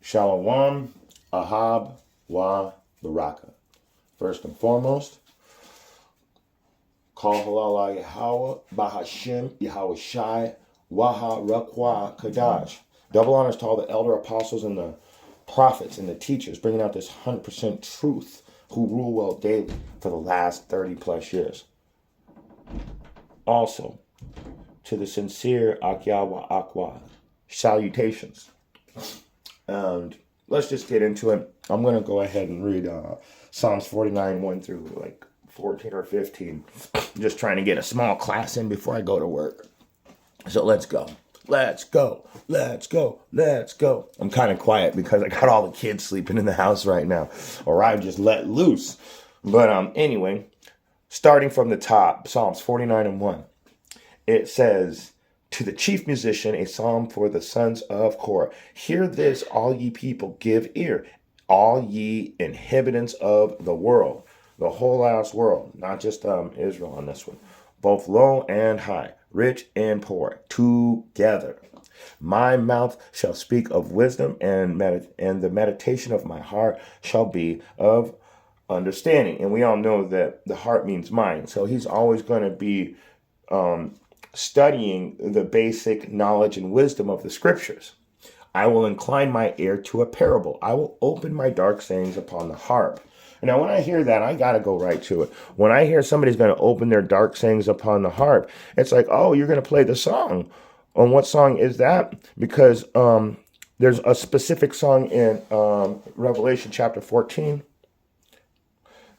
Shalom, Ahab, Wa, Baraka. First and foremost, Kol Halal Yahweh, Bahashem, Yahweh Shai, Waha, Rakwa, Kadash. Double honors to all the elder apostles and the prophets and the teachers, bringing out this 100% truth, who rule well daily for the last 30 plus years. Also, to the sincere Akyawa Akwa, salutations. And let's just get into it. I'm going to go ahead and read Psalms 49, 1 through like 14 or 15. Just trying to get a small class in before I go to work. So let's go. Let's go. Let's go. Let's go. I'm kind of quiet because I got all the kids sleeping in the house right now. Or I just let loose. But anyway, starting from the top, Psalms 49 and 1. It says, to the chief musician, a psalm for the sons of Korah. Hear this, all ye people, give ear. All ye inhabitants of the world, the whole ass world, not just Israel on this one, both low and high, rich and poor, together. My mouth shall speak of wisdom, and the meditation of my heart shall be of understanding. And we all know that the heart means mind. So he's always going to be studying the basic knowledge and wisdom of the scriptures. I will incline my ear to a parable. I will open my dark sayings upon the harp. Now, when I hear that, I got to go right to it. When I hear somebody's going to open their dark sayings upon the harp, it's like, oh, you're going to play the song. And what song is that? Because there's a specific song in Revelation chapter 14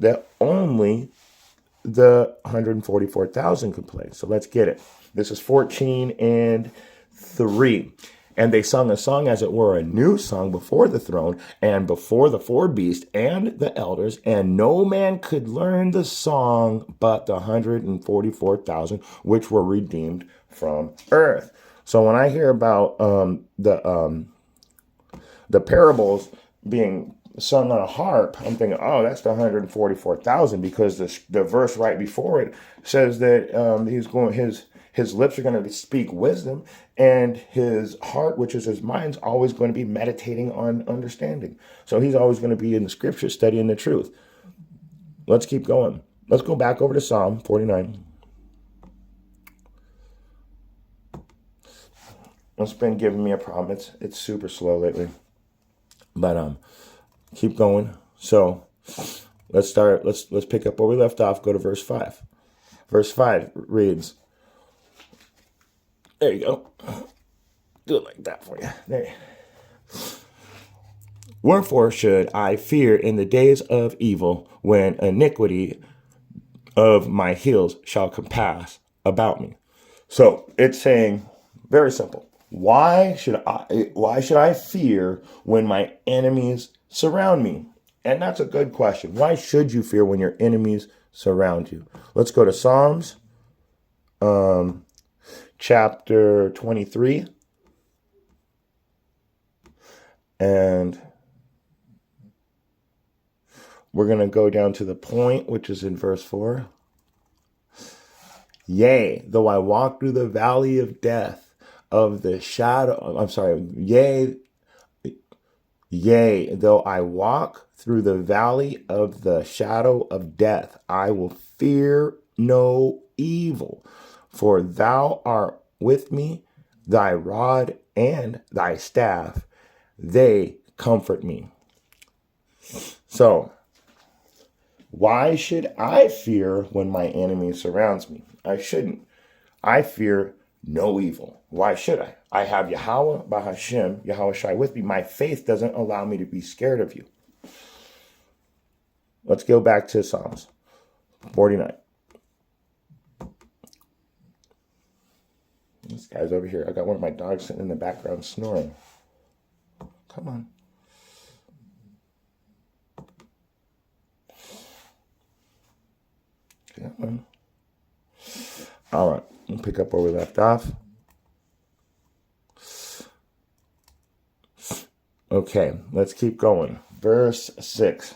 that only the 144,000 could play. So let's get it. This is 14 and 3. And they sung a song, as it were, a new song before the throne and before the four beasts and the elders. And no man could learn the song but the 144,000, which were redeemed from earth. So when I hear about the parables being sung on a harp, I'm thinking, oh, that's the 144,000, because the verse right before it says that his lips are going to speak wisdom, and his heart, which is his mind, is always going to be meditating on understanding. So he's always going to be in the scripture studying the truth. Let's keep going. Let's go back over to Psalm 49. It's been giving me a problem. It's super slow lately. But keep going. So let's start. Let's pick up where we left off. Go to verse 5. Verse 5 reads, there you go. Do it like that for you. There. Wherefore should I fear in the days of evil, when iniquity of my heels shall compass about me? So it's saying, very simple. Why should I fear when my enemies surround me? And that's a good question. Why should you fear when your enemies surround you? Let's go to Psalms chapter 23. And we're going to go down to the point, which is in verse 4. Yea, though I walk through the valley of death, of the shadow, yea, though I walk through the valley of the shadow of death, I will fear no evil, for thou art with me, thy rod and thy staff, they comfort me. So, why should I fear when my enemy surrounds me? I shouldn't. I fear no evil. Why should I? I have Yahweh Bahashem, Yahweh Shai with me. My faith doesn't allow me to be scared of you. Let's go back to Psalms 49. This guy's over here. I got one of my dogs sitting in the background snoring. Come on. Come on. All right. We'll pick up where we left off. Okay, let's keep going. Verse 6.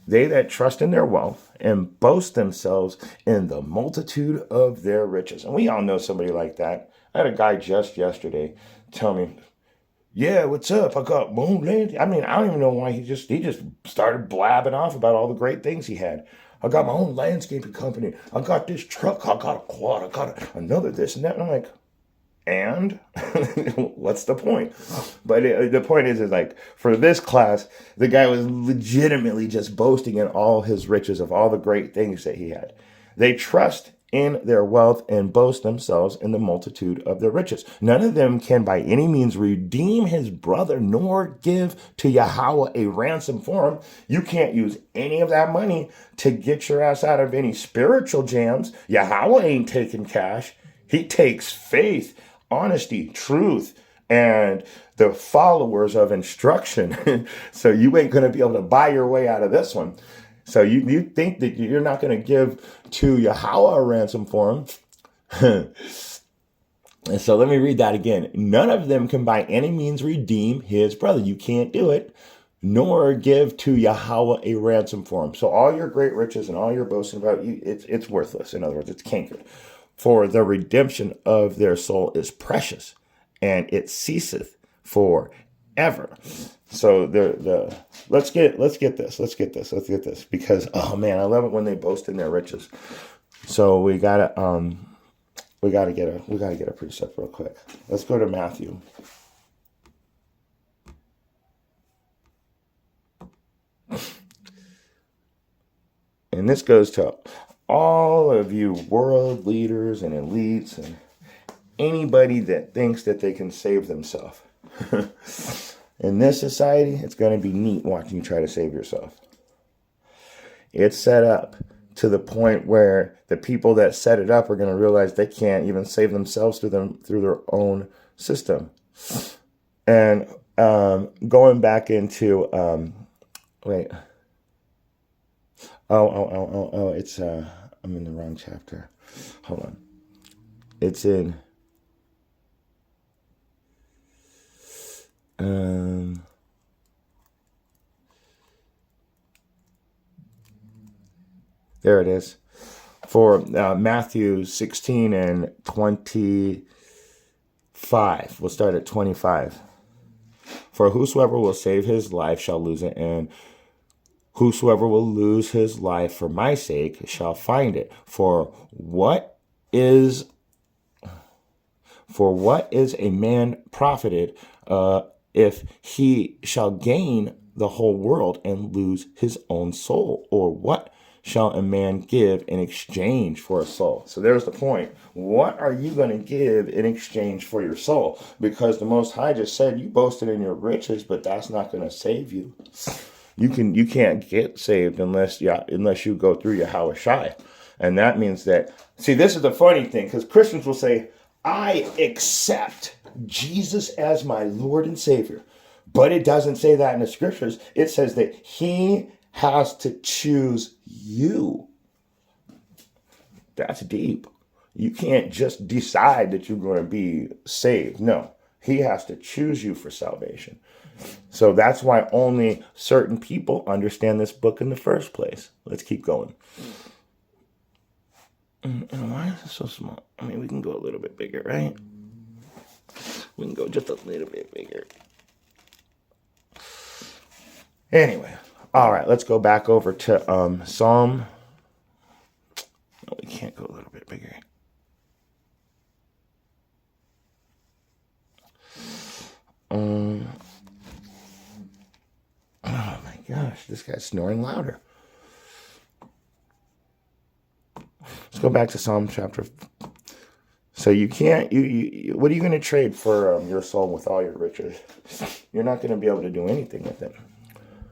They that trust in their wealth and boast themselves in the multitude of their riches. And we all know somebody like that. I had a guy just yesterday tell me, Yeah, what's up? I got my own land. I mean, I don't even know why he just started blabbing off about all the great things he had. I got my own landscaping company. I got this truck. I got a quad. I got another this and that. And I'm like, and what's the point? But the point is like for this class, the guy was legitimately just boasting in all his riches of all the great things that he had. They trust in their wealth and boast themselves in the multitude of their riches. None of them can by any means redeem his brother nor give to Yahweh a ransom for him. You can't use any of that money to get your ass out of any spiritual jams. Yahweh ain't taking cash. He takes faith, honesty, truth, and the followers of instruction. So you ain't going to be able to buy your way out of this one. So you think that you're not going to give to Yahweh a ransom for him. And so let me read that again. None of them can by any means redeem his brother. You can't do it, nor give to Yahweh a ransom for him. So all your great riches and all your boasting about you, it's worthless. In other words, it's cankered. For the redemption of their soul is precious, and it ceaseth forever. So let's get this because oh man, I love it when they boast in their riches. So we gotta get a precept real quick. Let's go to Matthew. And this goes to all of you world leaders and elites and anybody that thinks that they can save themselves. In this society, it's going to be neat watching you try to save yourself. It's set up to the point where the people that set it up are going to realize they can't even save themselves through their own system. And going back into it's I'm in the wrong chapter. Hold on. It's in there it is. For Matthew 16 and 25. We'll start at 25. For whosoever will save his life shall lose it, and whosoever will lose his life for my sake shall find it. For what is a man profited if he shall gain the whole world and lose his own soul? Or what shall a man give in exchange for a soul? So there's the point. What are you going to give in exchange for your soul? Because the Most High just said you boasted in your riches, but that's not going to save you. You can't get saved unless you go through Yahweh Shai. And that means that, see, this is the funny thing, because Christians will say, I accept Jesus as my Lord and Savior. But it doesn't say that in the scriptures. It says that he has to choose you. That's deep. You can't just decide that you're going to be saved. No, he has to choose you for salvation. So that's why only certain people understand this book in the first place. Let's keep going. And why is it so small? I mean, we can go a little bit bigger, right? We can go just a little bit bigger. Anyway, all right, let's go back over to Psalm. No, we can't go a little bit bigger. Oh my gosh, this guy's snoring louder. Let's go back to Psalm chapter. So you can't, what are you going to trade for your soul with all your riches? You're not going to be able to do anything with it.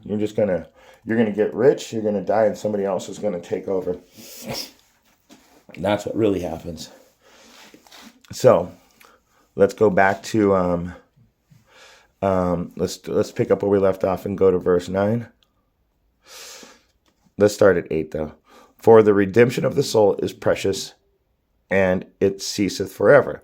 You're going to get rich, you're going to die, and somebody else is going to take over. And that's what really happens. So let's go back to, let's pick up where we left off and go to verse 9. Let's start at 8 though. For the redemption of the soul is precious, and it ceaseth forever,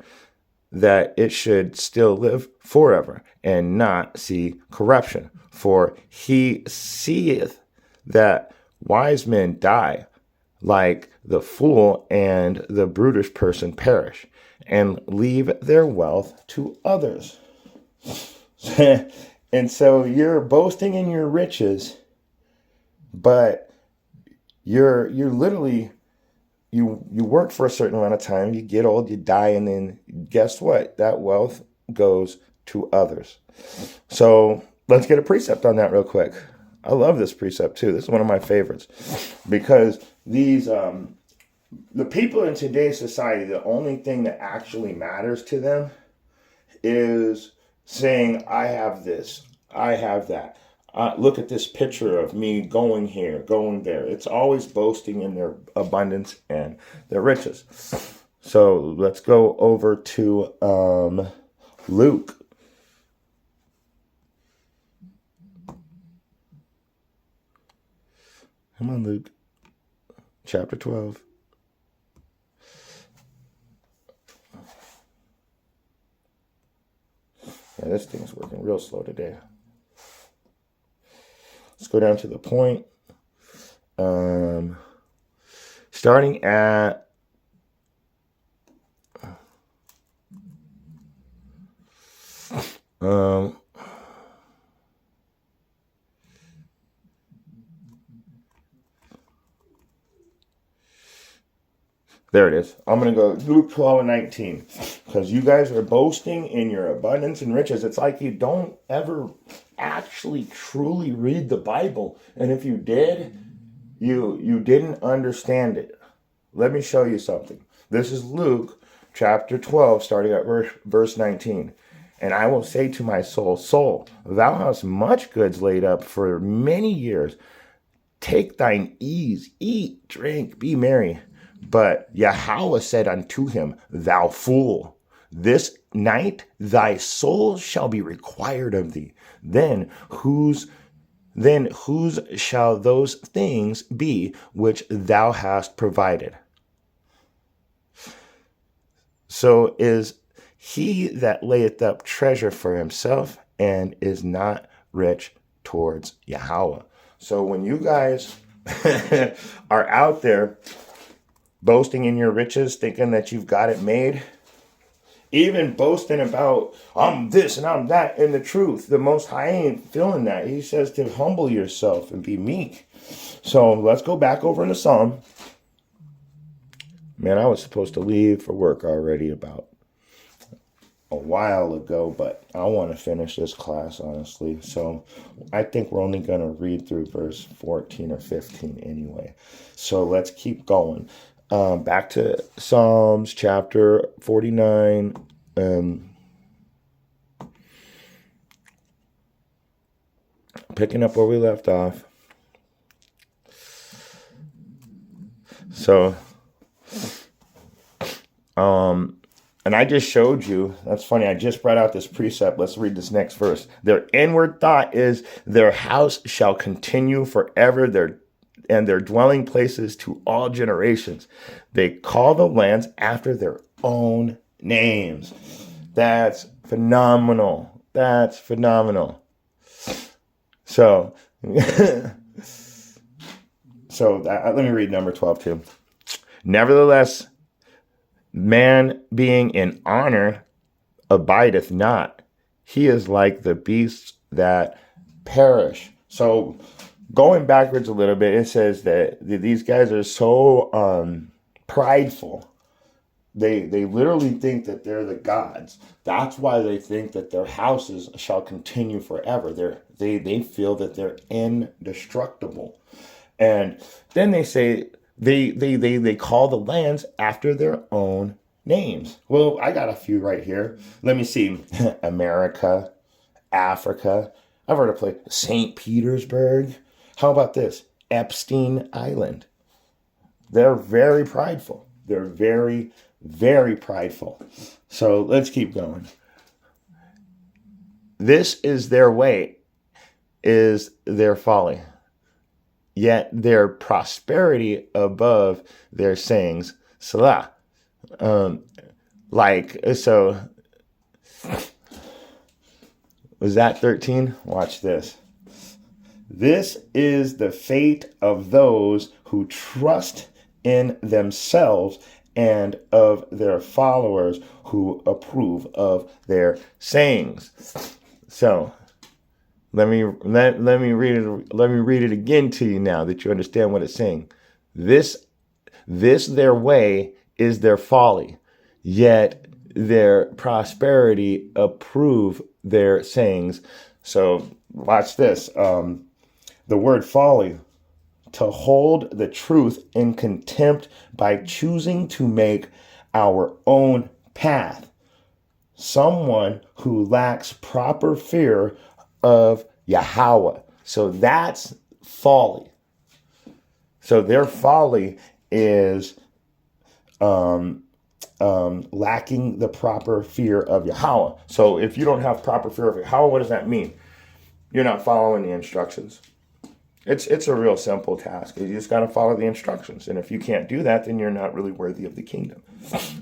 that it should still live forever, and not see corruption. For he seeth that wise men die, like the fool and the brutish person perish, and leave their wealth to others. And so you're boasting in your riches, but you're literally you work for a certain amount of time, you get old, you die, and then guess what? That wealth goes to others. So let's get a precept on that real quick. I love this precept too. This is one of my favorites because these the people in today's society, the only thing that actually matters to them is saying, I have this, I have that. Look at this picture of me going here, going there. It's always boasting in their abundance and their riches. So let's go over to Luke. Come on, Luke. Chapter 12. Yeah, this thing's working real slow today. Let's go down to the point. Starting at there it is. I'm going to go Luke 12 and 19 because you guys are boasting in your abundance and riches. It's like you don't ever actually truly read the Bible. And if you did, you didn't understand it. Let me show you something. This is Luke chapter 12, starting at verse 19. And I will say to my soul, soul, thou hast much goods laid up for many years. Take thine ease, eat, drink, be merry. But Yahweh said unto him, thou fool, this night thy soul shall be required of thee. Then whose shall those things be which thou hast provided? So is he that layeth up treasure for himself and is not rich towards Yahweh. So when you guys are out there boasting in your riches, thinking that you've got it made, even boasting about, I'm this and I'm that, in the truth, the Most High ain't feeling that. He says to humble yourself and be meek. So let's go back over into Psalm. Man, I was supposed to leave for work already about a while ago, but I want to finish this class, honestly. So I think we're only going to read through verse 14 or 15 anyway. So let's keep going. Back to Psalms chapter 49. Picking up where we left off. So, and I just showed you, that's funny, I just brought out this precept. Let's read this next verse. Their inward thought is, their house shall continue forever, their dwelling places to all generations. They call the lands after their own names. That's phenomenal. That's phenomenal. So, let me read number 12 too. Nevertheless, man being in honor abideth not. He is like the beasts that perish. So, going backwards a little bit, it says that these guys are so prideful. They literally think that they're the gods. That's why they think that their houses shall continue forever. They feel that they're indestructible. And then they say they call the lands after their own names. Well, I got a few right here. Let me see. America, Africa. I've heard of place St. Petersburg. How about this? Epstein Island. They're very prideful. They're very, very prideful. So let's keep going. This is their way, is their folly. Yet their prosperity above their sayings, Salah. So, was that 13? Watch this. This is the fate of those who trust in themselves and of their followers who approve of their sayings. So let me read it. Let me read it again to you now that you understand what it's saying. This their way is their folly, yet their prosperity approve their sayings. So watch this. The word folly, to hold the truth in contempt by choosing to make our own path. Someone who lacks proper fear of Yahweh. So that's folly. So their folly is lacking the proper fear of Yahweh. So if you don't have proper fear of Yahweh, what does that mean? You're not following the instructions. It's a real simple task. You just got to follow the instructions. And if you can't do that, then you're not really worthy of the kingdom.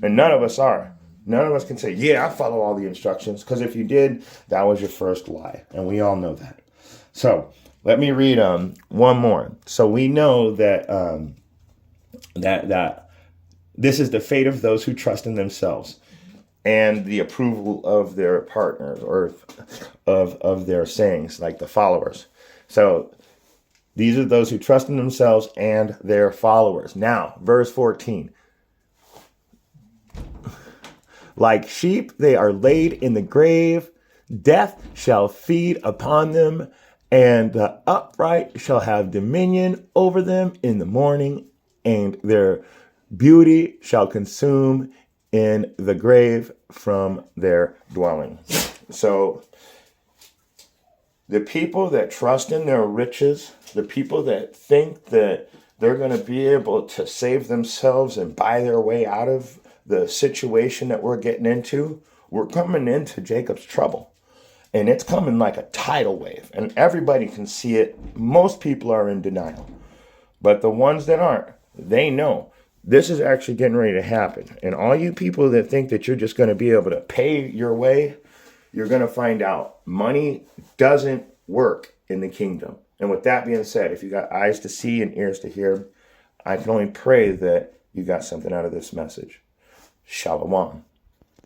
And none of us are. None of us can say, yeah, I follow all the instructions. Because if you did, that was your first lie. And we all know that. So let me read one more. So we know that that this is the fate of those who trust in themselves and the approval of their partners or of their sayings, like the followers. So these are those who trust in themselves and their followers. Now, verse 14. Like sheep, they are laid in the grave. Death shall feed upon them, and the upright shall have dominion over them in the morning, and their beauty shall consume in the grave from their dwelling. So the people that trust in their riches, the people that think that they're going to be able to save themselves and buy their way out of the situation that we're getting into, we're coming into Jacob's trouble. And it's coming like a tidal wave. And everybody can see it. Most people are in denial. But the ones that aren't, they know this is actually getting ready to happen. And all you people that think that you're just going to be able to pay your way, you're going to find out money doesn't work in the kingdom. And with that being said, if you got eyes to see and ears to hear, I can only pray that you got something out of this message. Shalom.